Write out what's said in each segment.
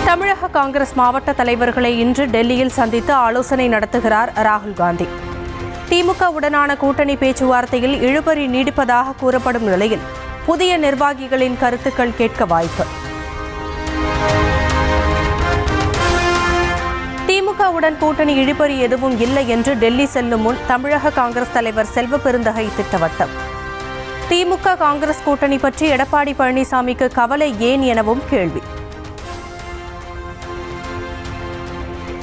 தமிழக காங்கிரஸ் மாவட்ட தலைவர்களை இன்று டெல்லியில் சந்தித்து ஆலோசனை நடத்துகிறார் ராகுல் காந்தி. திமுகவுடனான கூட்டணி பேச்சுவார்த்தையில் இழுபறி நீடிப்பதாக கூறப்படும் நிலையில் புதிய நிர்வாகிகளின் கருத்துக்கள் கேட்க வாய்ப்பு. திமுகவுடன் கூட்டணி இழுபறி எதுவும் இல்லை என்று டெல்லி செல்லும் முன் தமிழக காங்கிரஸ் தலைவர் செல்வ பெருந்தகை திட்டவட்டம். திமுக காங்கிரஸ் கூட்டணி பற்றி எடப்பாடி பழனிசாமிக்கு கவலை ஏன் எனவும் கேள்வி.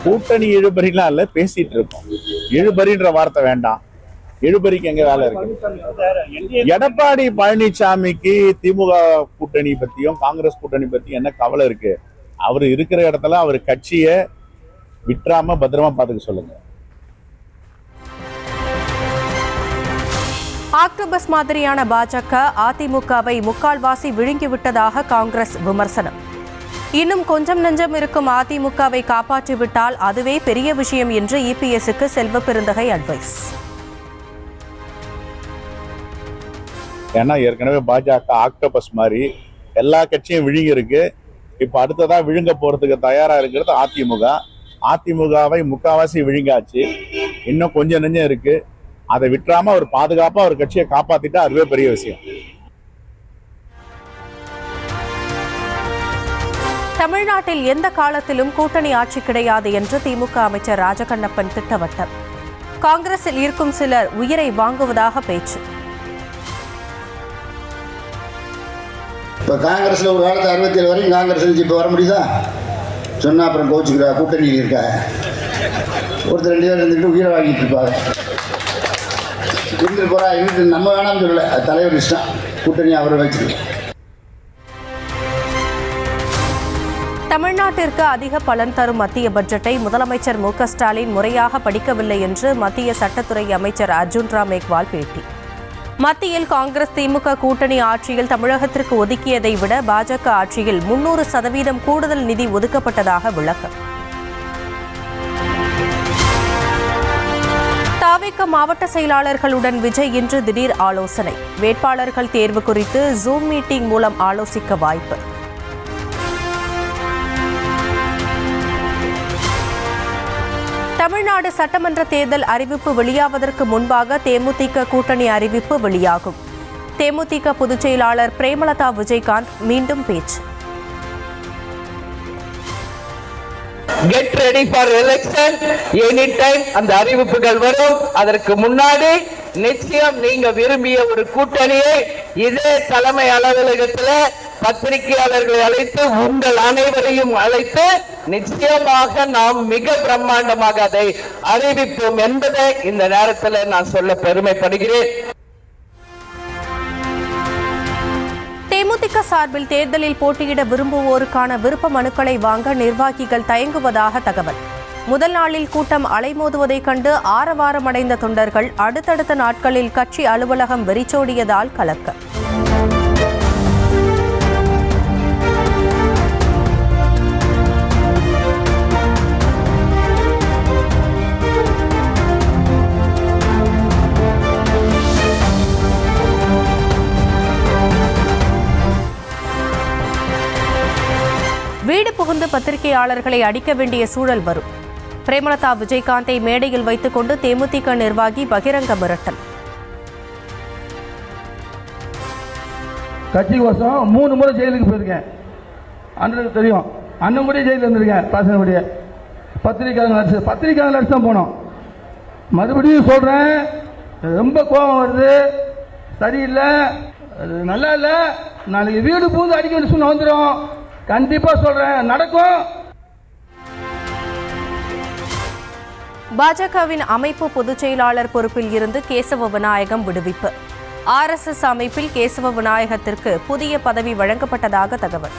கூட்டணி இழுபறிலாம் இல்ல, பேசிட்டு இருக்கோம். இழுபறின்ற வார்த்தை வேண்டாம். இழுபறிக்கு எங்க வேலை இருக்கு? எடப்பாடி பழனிசாமிக்கு திமுக கூட்டணி பத்தியும் காங்கிரஸ் கூட்டணி பத்தியும் என்ன கவலை இருக்கு? அவரு இருக்கிற இடத்துல அவர் கட்சியை விட்டுறாம பத்திரமா பாத்துக்க சொல்லுங்க. ஆக்டோபஸ் மாதிரியான பாஜக அதிமுகவை முக்கால்வாசி விழுங்கிவிட்டதாக காங்கிரஸ் விமர்சனம். இன்னும் கொஞ்சம் நெஞ்சம் இருக்கும் அதிமுகவை காப்பாற்றிவிட்டால் அதுவே பெரிய விஷயம் என்று இபிஎஸ்க்கு செல்வ பெருந்தகை அட்வைஸ். ஏன்னா ஏற்கனவே பாஜக ஆக்டோபஸ் மாதிரி எல்லா கட்சியும் விழுங்கி இருக்கு. இப்ப அடுத்ததா விழுங்க போறதுக்கு தயாரா இருக்கிறது அதிமுக. அதிமுகவை முக்காவாசி விழுங்காச்சு. இன்னும் கொஞ்சம் நெஞ்சம் இருக்கு. அதை விட்டுறாம அவர் பாதுகாப்பா ஒரு கட்சியை காப்பாத்திட்டா அதுவே பெரிய விஷயம். தமிழ்நாட்டில் எந்த காலத்திலும் கூட்டணி ஆட்சி கிடையாது என்று திமுக அமைச்சர் ராஜகண்ணப்பன் திட்டவட்டம். காங்கிரஸில் இருக்கும் சிலர் உயிரை வாங்குவதாக பேச்சு. இப்போ காங்கிரஸில் ஒரு காலத்து 67 வரைக்கும் காங்கிரஸ் இப்போ வர முடியுதா சொன்னால் அப்புறம் கோச்சுக்கிறா. கூட்டணியில் இருக்கா ஒருத்தர் 2 பேர் இருந்துக்கிட்டு உயிரை வாங்கிட்டு இருப்பாங்க. இருந்துட்டு போகிறா இருந்து நம்ம வேணாம்னு சொல்லலை, அது தலைவர் இஷ்டம். கூட்டணி அவரை வச்சுருக்கு. தமிழ்நாட்டிற்கு அதிக பலன் தரும் மத்திய பட்ஜெட்டை முதலமைச்சர் மு.க.ஸ்டாலின் முறையாக படிக்கவில்லை என்று மத்திய சட்டத்துறை அமைச்சர் அர்ஜுன் ராம் மேக்வால் பேட்டி. மத்தியில் காங்கிரஸ் திமுக கூட்டணி ஆட்சியில் தமிழகத்திற்கு ஒதுக்கியதை விட பாஜக ஆட்சியில் 300% கூடுதல் நிதி ஒதுக்கப்பட்டதாக விளக்கம். தாவேக மாவட்ட செயலாளர்களுடன் விஜய் இன்று திடீர் ஆலோசனை. வேட்பாளர்கள் தேர்வு குறித்து ஜூம் மீட்டிங் மூலம் ஆலோசிக்க வாய்ப்பு. தமிழ்நாடு சட்டமன்ற தேர்தல் அறிவிப்பு வெளியாவதற்கு முன்பாக தேமுதிக கூட்டணி அறிவிப்பு வெளியாகும். தேமுதிக பொதுச் செயலாளர் பிரேமலதா விஜயகாந்த் மீண்டும் பேச்சு. Get ready for election anytime. அந்த அறிவிப்புகள் வரும். அதற்கு முன்னாடி நிச்சயம் நீங்க விரும்பிய ஒரு கூட்டணியை இதே தலைமை அலுவலகத்தில் பத்திரிகையாளர்களை அழைத்து உங்கள் அனைவரையும் அழைத்து நிச்சயமாக நாம் மிக பிரம்மாண்டமாக அதை அறிவிப்போம் என்பதை இந்த நேரத்தில் நான் சொல்ல பெருமைப்படுகிறேன். தேமுதிக சார்பில் தேர்தலில் போட்டியிட விரும்புவோருக்கான விருப்ப மனுக்களை வாங்க நிர்வாகிகள் தயங்குவதாக தகவல். முதல் நாளில் கூட்டம் அலைமோதுவதைக் கண்டு ஆரவாரமடைந்த தொண்டர்கள் அடுத்தடுத்த நாட்களில் கட்சி அலுவலகம் வெறிச்சோடியதால் கலக்கம். வீடு புகுந்து பத்திரிகையாளர்களை அடிக்க வேண்டிய சூழல் வரும். பிரேமலதா விஜயகாந்தை மேடையில் வைத்துக் கொண்டு தேமுதிக நிர்வாகி பகிரங்க மிரட்டல். கட்சி கோசம் 3 முறை ஜெயிலுக்கு போயிருக்கேன். அண்ணனுக்கு தெரியும். அண்ணன் கூட ஜெயிலில் இருந்திருக்கேன். பாசனபடியே பத்திரிக்கையாளர் அடிச்சு தான் போனோம். மறுபடியும் சொல்கிறேன், ரொம்ப கோபம் வருது, சரியில்லை, நல்லா இல்லை. நாளைக்கு வீடு புகுந்து அடிக்க வேண்டிய சூழ்நிலை வந்துடும். கண்டிப்பா சொல்றேன், நடக்கும். பாஜகவின் அமைப்பு பொதுச் செயலாளர் பொறுப்பில் இருந்து கேசவ விநாயகம் விடுவிப்பு. RSS அமைப்பில் கேசவ விநாயகத்திற்கு புதிய பதவி வழங்கப்பட்டதாக தகவல்.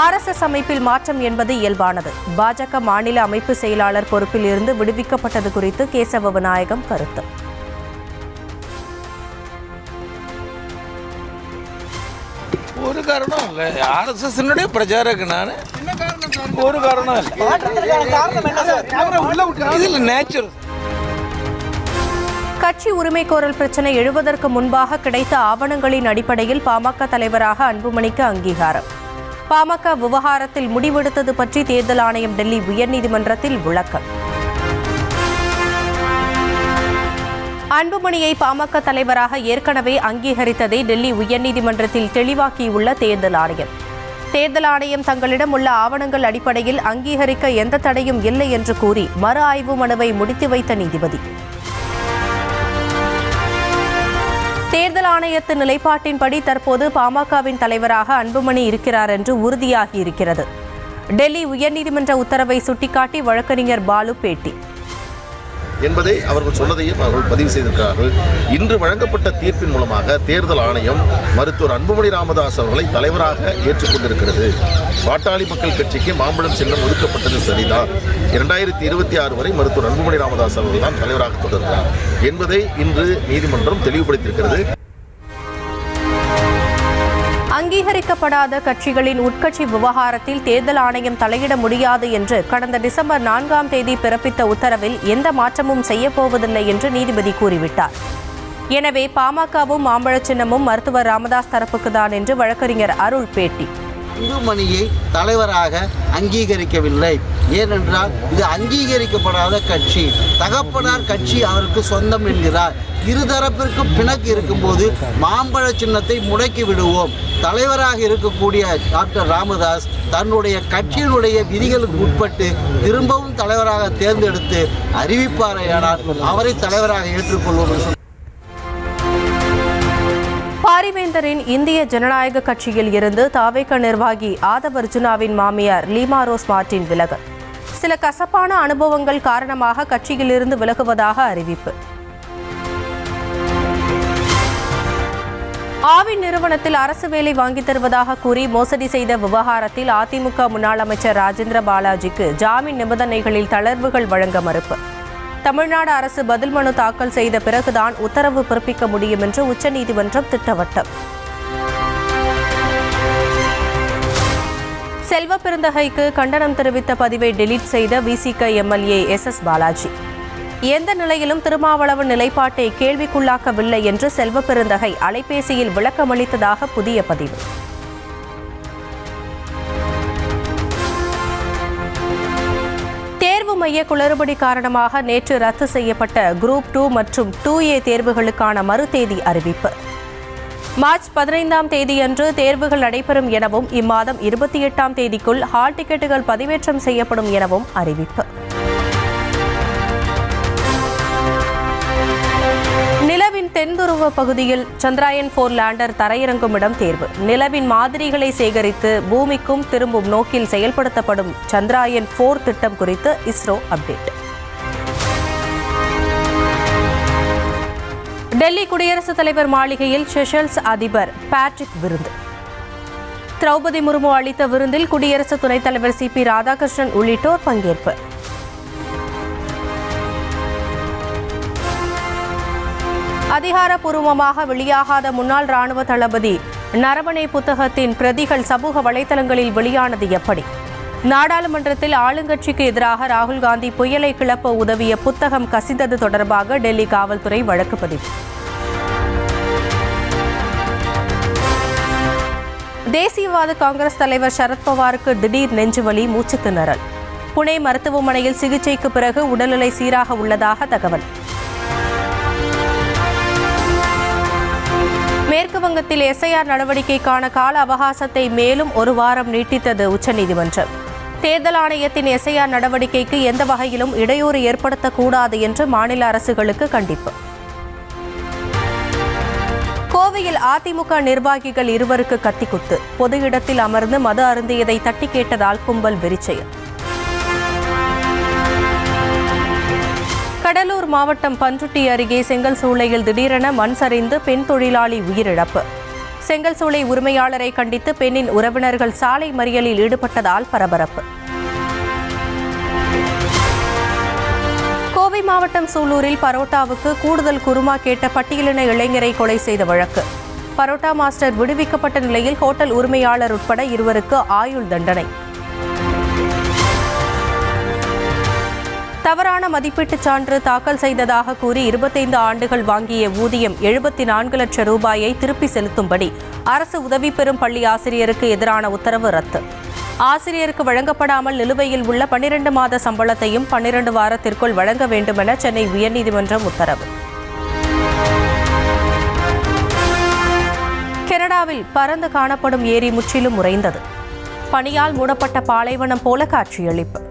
RSS அமைப்பில் மாற்றம் என்பது இயல்பானது. பாஜக மாநில அமைப்பு செயலாளர் பொறுப்பில் இருந்து விடுவிக்கப்பட்டது குறித்து கேசவ விநாயகம் கருத்து. ஒரு காரணம் இல்லை. RSS பிரச்சாரக்கு நான் ஒரு காரணம் இல்லை. இதில் நேச்சுரல் கட்சி உரிமைகோரல் பிரச்சினை எழுவதற்கு முன்பாக கிடைத்த ஆவணங்களின் அடிப்படையில் பாமக தலைவராக அன்புமணிக்கு அங்கீகாரம். பாமக விவகாரத்தில் முடிவெடுத்தது பற்றி தேர்தல் ஆணையம் டெல்லி உயர்நீதிமன்றத்தில் விளக்கம். அன்புமணியை பாமக தலைவராக ஏற்கனவே அங்கீகரித்ததை டெல்லி உயர்நீதிமன்றத்தில் தெளிவாக்கியுள்ள தேர்தல் ஆணையம். தேர்தல் ஆணையம் தங்களிடம் உள்ள ஆவணங்கள் அடிப்படையில் அங்கீகரிக்க எந்த தடையும் இல்லை என்று கூறி மறு ஆய்வு மனுவை முடித்து வைத்த நீதிபதி. தேர்தல் ஆணையத்தின் நிலைப்பாட்டின்படி தற்போது பாமகவின் தலைவராக அன்புமணி இருக்கிறார் என்று உறுதியாகியிருக்கிறது. டெல்லி உயர்நீதிமன்ற உத்தரவை சுட்டிக்காட்டி வழக்கறிஞர் பாலு பேட்டி. என்பதை அவர்கள் சொன்னதையும் அவர்கள் பதிவு செய்திருக்கிறார்கள். இன்று வழங்கப்பட்ட தீர்ப்பின் மூலமாக தேர்தல் ஆணையம் மருத்துவர் அன்புமணி ராமதாஸ் அவர்களை தலைவராக ஏற்றுக்கொண்டிருக்கிறது. பாட்டாளி மக்கள் கட்சிக்கு மாம்பழம் சின்னம் ஒதுக்கப்பட்டது சரிதான். 2026 வரை மருத்துவர் அன்புமணி ராமதாஸ் அவர்கள் தான் தலைவராக தொடர்கிறார் என்பதை இன்று நீதிமன்றம் தெளிவுபடுத்தியிருக்கிறது. அங்கீகரிக்கப்படாத கட்சிகளின் உட்கட்சி விவகாரத்தில் தேர்தல் ஆணையம் தலையிட முடியாது என்று கடந்த டிசம்பர் 4ஆம் தேதி பிறப்பித்த உத்தரவில் எந்த மாற்றமும் செய்யப்போவதில்லை என்று நீதிபதி கூறிவிட்டார். எனவே பாமகவும் மாம்பழ சின்னமும் மருத்துவர் ராமதாஸ் தரப்புக்குதான் என்று வழக்கறிஞர் அருள் பேட்டி. அன்புமணியை தலைவராக அங்கீகரிக்கவில்லை. ஏனென்றால் இது அங்கீகரிக்கப்படாத கட்சி. தகப்பனார் கட்சி அவருக்கு சொந்தம் என்கிறார். இருதரப்பிற்கு பிணக்கு இருக்கும்போது மாம்பழ சின்னத்தை முடக்கி விடுவோம். தலைவராக இருக்கக்கூடிய டாக்டர் ராமதாஸ் தன்னுடைய கட்சியினுடைய விதிகளுக்கு உட்பட்டு திரும்பவும் தலைவராக தேர்ந்தெடுத்து அறிவிப்பாரையானால் அவரை தலைவராக ஏற்றுக்கொள்வோம். பாரிவேந்தரின் இந்திய ஜனநாயக கட்சியில் இருந்து தாவேக நிர்வாகி ஆதவ் அர்ஜுனாவின் மாமியார் லீமா ரோஸ் மார்டின் விலகல். சில கசப்பான அனுபவங்கள் காரணமாக கட்சியிலிருந்து விலகுவதாக அறிவிப்பு. ஆவின் நிறுவனத்தில் அரசு வேலை வாங்கித் தருவதாக கூறி மோசடி செய்த விவகாரத்தில் அதிமுக முன்னாள் அமைச்சர் ராஜேந்திர பாலாஜிக்கு ஜாமீன் நிபந்தனைகளில் தளர்வுகள் வழங்க மறுப்பு. தமிழ்நாடு அரசு பதில் மனு தாக்கல் செய்த பிறகுதான் உத்தரவு பிறப்பிக்க முடியும் என்று உச்சநீதிமன்றம் திட்டவட்டம். செல்வ பெருந்தகைக்கு கண்டனம் தெரிவித்த பதிவை டெலீட் செய்த விசிக எம்எல்ஏ எஸ் பாலாஜி. எந்த நிலையிலும் திருமாவளவன் நிலைப்பாட்டை கேள்விக்குள்ளாக்கவில்லை என்று செல்வ பெருந்தகை அலைபேசியில் விளக்கமளித்ததாக புதிய பதிவு. தேர்வு மைய குளறுபடி காரணமாக நேற்று ரத்து செய்யப்பட்ட குரூப் 2 மற்றும் 2A தேர்வுகளுக்கான மறு தேதி அறிவிப்பு. மார்ச் 15ஆம் தேதியன்று தேர்வுகள் நடைபெறும் எனவும் இம்மாதம் 28ஆம் தேதிக்குள் ஹால் டிக்கெட்டுகள் பதிவேற்றம் செய்யப்படும் எனவும் அறிவிப்பு. நிலவின் தென்துருவ பகுதியில் சந்திராயன் 4 லேண்டர் தரையிறங்கும் இடம் தேர்வு. நிலவின் மாதிரிகளை சேகரித்து பூமிக்கும் திரும்பும் நோக்கில் செயல்படுத்தப்படும் சந்திராயன் 4 திட்டம் குறித்து இஸ்ரோ அப்டேட். டெல்லி குடியரசுத் தலைவர் மாளிகையில் செஷல்ஸ் அதிபர் பேட்ரிக் விருந்து. திரௌபதி முர்மு அளித்த விருந்தில் குடியரசு துணைத் தலைவர் CP ராதாகிருஷ்ணன் உள்ளிட்டோர் பங்கேற்பு. அதிகாரப்பூர்வமாக வெளியாகாத முன்னாள் ராணுவ தளபதி நரவணே புத்தகத்தின் பிரதிகள் சமூக வலைதளங்களில் வெளியானது எப்படி? நாடாளுமன்றத்தில் ஆளுங்கட்சிக்கு எதிராக ராகுல் காந்தி புயலை கிளப்ப உதவிய புத்தகம் கசிந்தது தொடர்பாக டெல்லி காவல்துறை வழக்கு பதிவு. தேசியவாத காங்கிரஸ் தலைவர் சரத்பவாருக்கு திடீர் நெஞ்சுவலி, மூச்சு திணறல். புனே மருத்துவமனையில் சிகிச்சைக்கு பிறகு உடல்நிலை சீராக உள்ளதாக தகவல். மேற்கு வங்கத்தில் SIR நடவடிக்கைக்கான கால அவகாசத்தை மேலும் 1 வாரம் நீட்டித்தது உச்சநீதிமன்றம். தேர்தல் ஆணையத்தின் SIR நடவடிக்கைக்கு எந்த வகையிலும் இடையூறு ஏற்படுத்தக்கூடாது என்று மாநில அரசுகளுக்கு கண்டிப்பு. கோவையில் அதிமுக நிர்வாகிகள் 2 கத்திக்குத்து. பொது இடத்தில் அமர்ந்து மது அருந்தியதை தட்டி கேட்டதால் கும்பல் விரிச்செயல். கடலூர் மாவட்டம் பன்ருட்டி அருகே செங்கல்சூளையில் திடீரென மண் சரிந்து பெண் தொழிலாளி உயிரிழப்பு. செங்கல்சூளை உரிமையாளரை கண்டித்து பெண்ணின் உறவினர்கள் சாலை மறியலில் ஈடுபட்டதால் பரபரப்பு. கோவை மாவட்டம் சூலூரில் பரோட்டாவுக்கு கூடுதல் குருமா கேட்ட பட்டியலின இளைஞரை கொலை செய்த வழக்கு. பரோட்டா மாஸ்டர் விடுவிக்கப்பட்ட நிலையில் ஹோட்டல் உரிமையாளர் உட்பட 2 ஆயுள் தண்டனை. தவறான மதிப்பீட்டுச் சான்று தாக்கல் செய்ததாக கூறி 25 ஆண்டுகள் வாங்கிய ஊதியம் 74 லட்சம் ரூபாயை திருப்பி செலுத்தும்படி அரசு உதவி பெறும் பள்ளி ஆசிரியருக்கு எதிரான உத்தரவு ரத்து. ஆசிரியருக்கு வழங்கப்படாமல் நிலுவையில் உள்ள 12 மாத சம்பளத்தையும் 12 வாரத்திற்குள் வழங்க வேண்டுமென சென்னை உயர்நீதிமன்றம் உத்தரவு. கனடாவில் பறந்து காணப்படும் ஏரி முற்றிலும் உறைந்தது. பனியால் மூடப்பட்ட பாலைவனம் போல காட்சியளிப்பு.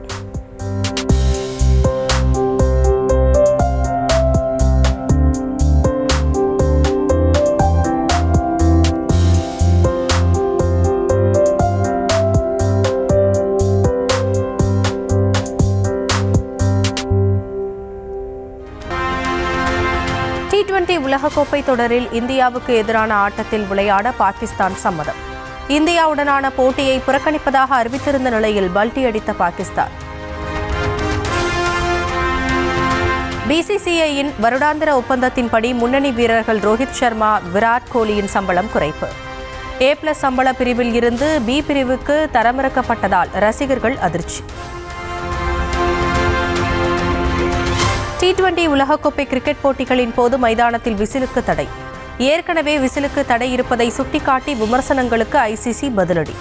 T20 உலகக்கோப்பை தொடரில் இந்தியாவுக்கு எதிரான ஆட்டத்தில் விளையாட பாகிஸ்தான் சம்மதம். இந்தியாவுடனான போட்டியை புறக்கணிப்பதாக அறிவித்திருந்த நிலையில் பல்டி அடித்த பாகிஸ்தான். BCCIயின் வருடாந்திர ஒப்பந்தத்தின்படி முன்னணி வீரர்கள் ரோஹித் சர்மா, விராட் கோலியின் சம்பளம் குறைப்பு. A+ சம்பள பிரிவில் இருந்து B பிரிவுக்கு தரமிறக்கப்பட்டதால் ரசிகர்கள் அதிர்ச்சி. T20 உலகக்கோப்பை கிரிக்கெட் போட்டிகளின் போது மைதானத்தில் விசிலுக்கு தடை. ஏற்கனவே விசிலுக்கு தடை இருப்பதை சுட்டிக்காட்டி விமர்சனங்களுக்கு ICC பதிலடி.